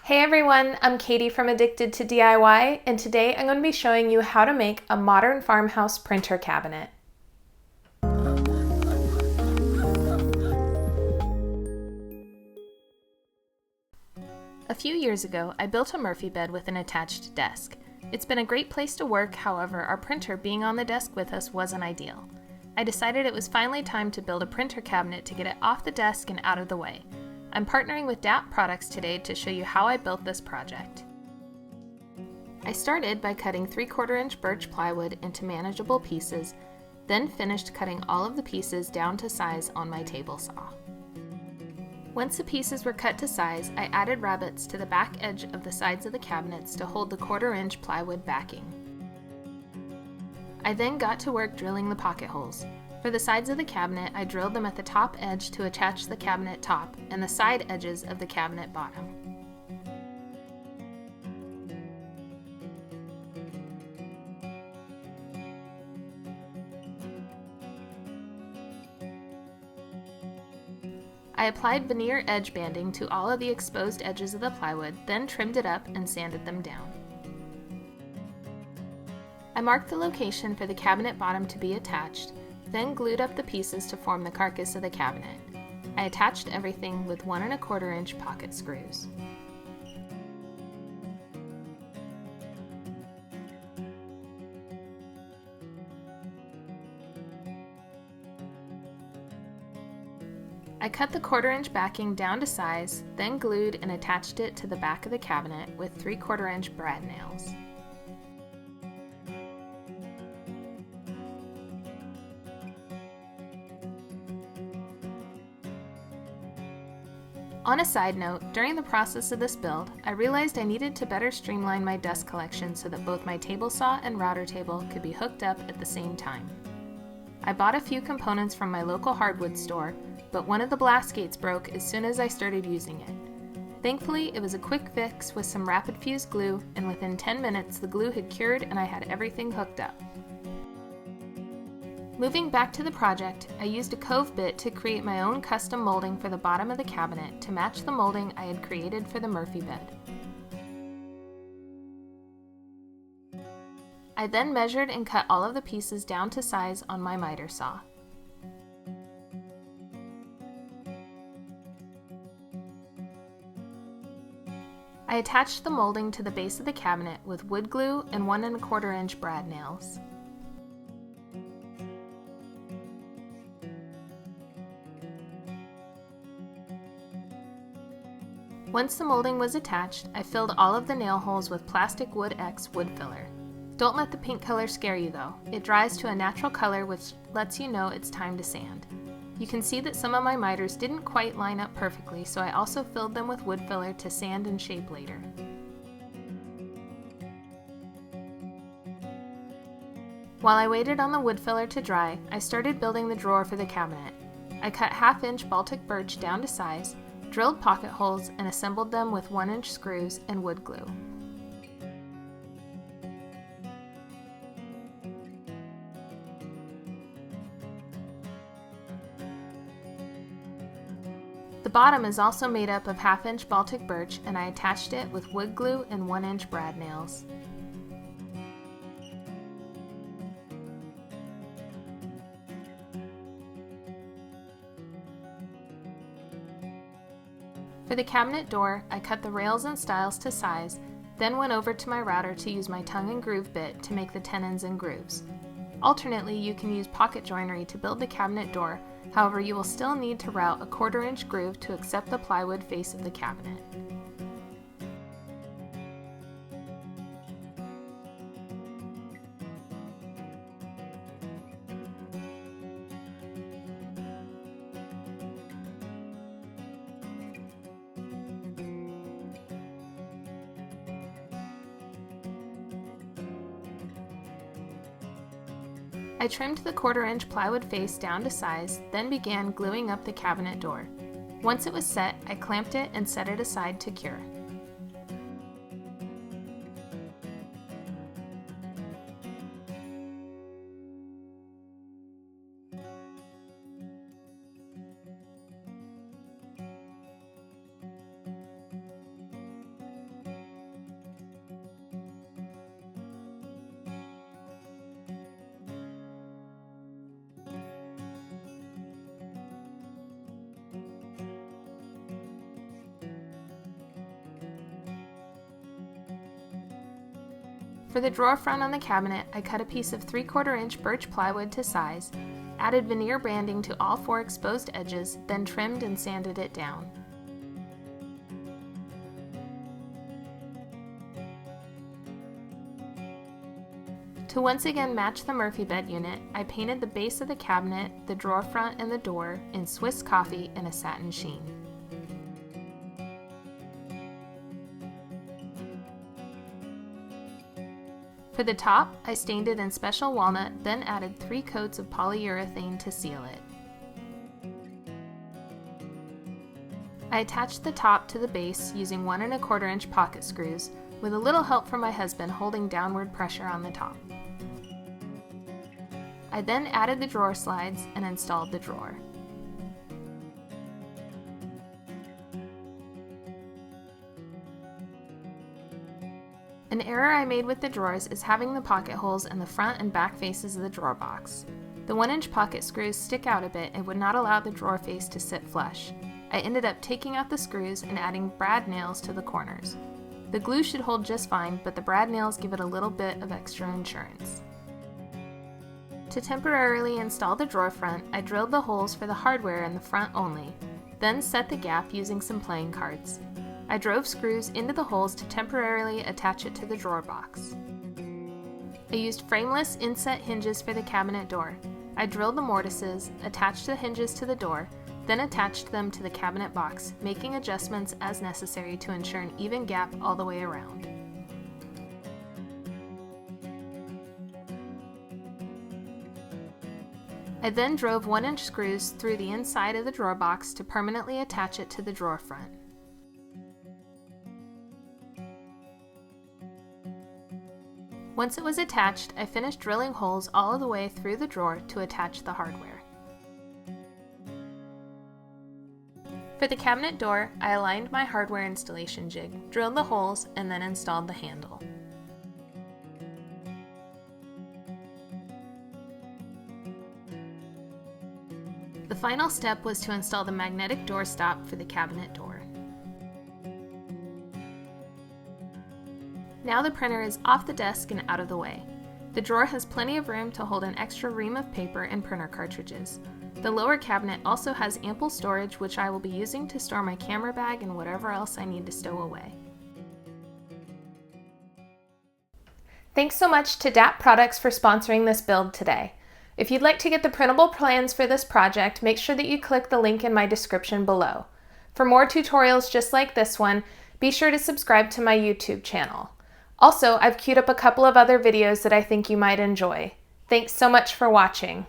Hey everyone, I'm Katie from Addicted to DIY, and today I'm going to be showing you how to make a modern farmhouse printer cabinet. A few years ago, I built a Murphy bed with an attached desk. It's been a great place to work, however, our printer being on the desk with us wasn't ideal. I decided it was finally time to build a printer cabinet to get it off the desk and out of the way. I'm partnering with DAP Products today to show you how I built this project. I started by cutting 3/4 inch birch plywood into manageable pieces, then finished cutting all of the pieces down to size on my table saw. Once the pieces were cut to size, I added rabbets to the back edge of the sides of the cabinets to hold the 1/4 inch plywood backing. I then got to work drilling the pocket holes. For the sides of the cabinet, I drilled them at the top edge to attach the cabinet top and the side edges of the cabinet bottom. I applied veneer edge banding to all of the exposed edges of the plywood, then trimmed it up and sanded them down. I marked the location for the cabinet bottom to be attached, then glued up the pieces to form the carcass of the cabinet. I attached everything with 1 1/4 inch pocket screws. I cut the 1/4 inch backing down to size, then glued and attached it to the back of the cabinet with 3/4 inch brad nails. On a side note, during the process of this build, I realized I needed to better streamline my desk collection so that both my table saw and router table could be hooked up at the same time. I bought a few components from my local hardwood store, but one of the blast gates broke as soon as I started using it. Thankfully, it was a quick fix with some rapid fuse glue, and within 10 minutes the glue had cured and I had everything hooked up. Moving back to the project, I used a cove bit to create my own custom molding for the bottom of the cabinet to match the molding I had created for the Murphy bed. I then measured and cut all of the pieces down to size on my miter saw. I attached the molding to the base of the cabinet with wood glue and 1 1/4 inch brad nails. Once the molding was attached, I filled all of the nail holes with Plastic Wood X wood filler. Don't let the pink color scare you though. It dries to a natural color which lets you know it's time to sand. You can see that some of my miters didn't quite line up perfectly, so I also filled them with wood filler to sand and shape later. While I waited on the wood filler to dry, I started building the drawer for the cabinet. I cut 1/2 inch Baltic birch down to size, drilled pocket holes, and assembled them with 1 inch screws and wood glue. The bottom is also made up of 1/2 inch Baltic birch, and I attached it with wood glue and 1 inch brad nails. For the cabinet door, I cut the rails and stiles to size, then went over to my router to use my tongue and groove bit to make the tenons and grooves. Alternately, you can use pocket joinery to build the cabinet door, however you will still need to route a 1/4 inch groove to accept the plywood face of the cabinet. I trimmed the 1/4 inch plywood face down to size, then began gluing up the cabinet door. Once it was set, I clamped it and set it aside to cure. For the drawer front on the cabinet, I cut a piece of 3/4 inch birch plywood to size, added veneer banding to all 4 exposed edges, then trimmed and sanded it down. To once again match the Murphy bed unit, I painted the base of the cabinet, the drawer front, and the door in Swiss coffee and a satin sheen. For the top, I stained it in special walnut, then added 3 coats of polyurethane to seal it. I attached the top to the base using 1 1/4 inch pocket screws, with a little help from my husband holding downward pressure on the top. I then added the drawer slides and installed the drawer. An error I made with the drawers is having the pocket holes in the front and back faces of the drawer box. The 1-inch pocket screws stick out a bit and would not allow the drawer face to sit flush. I ended up taking out the screws and adding brad nails to the corners. The glue should hold just fine, but the brad nails give it a little bit of extra insurance. To temporarily install the drawer front, I drilled the holes for the hardware in the front only, then set the gap using some playing cards. I drove screws into the holes to temporarily attach it to the drawer box. I used frameless inset hinges for the cabinet door. I drilled the mortises, attached the hinges to the door, then attached them to the cabinet box, making adjustments as necessary to ensure an even gap all the way around. I then drove 1-inch screws through the inside of the drawer box to permanently attach it to the drawer front. Once it was attached, I finished drilling holes all the way through the drawer to attach the hardware. For the cabinet door, I aligned my hardware installation jig, drilled the holes, and then installed the handle. The final step was to install the magnetic door stop for the cabinet door. Now the printer is off the desk and out of the way. The drawer has plenty of room to hold an extra ream of paper and printer cartridges. The lower cabinet also has ample storage, which I will be using to store my camera bag and whatever else I need to stow away. Thanks so much to DAP Products for sponsoring this build today. If you'd like to get the printable plans for this project, make sure that you click the link in my description below. For more tutorials just like this one, be sure to subscribe to my YouTube channel. Also, I've queued up a couple of other videos that I think you might enjoy. Thanks so much for watching.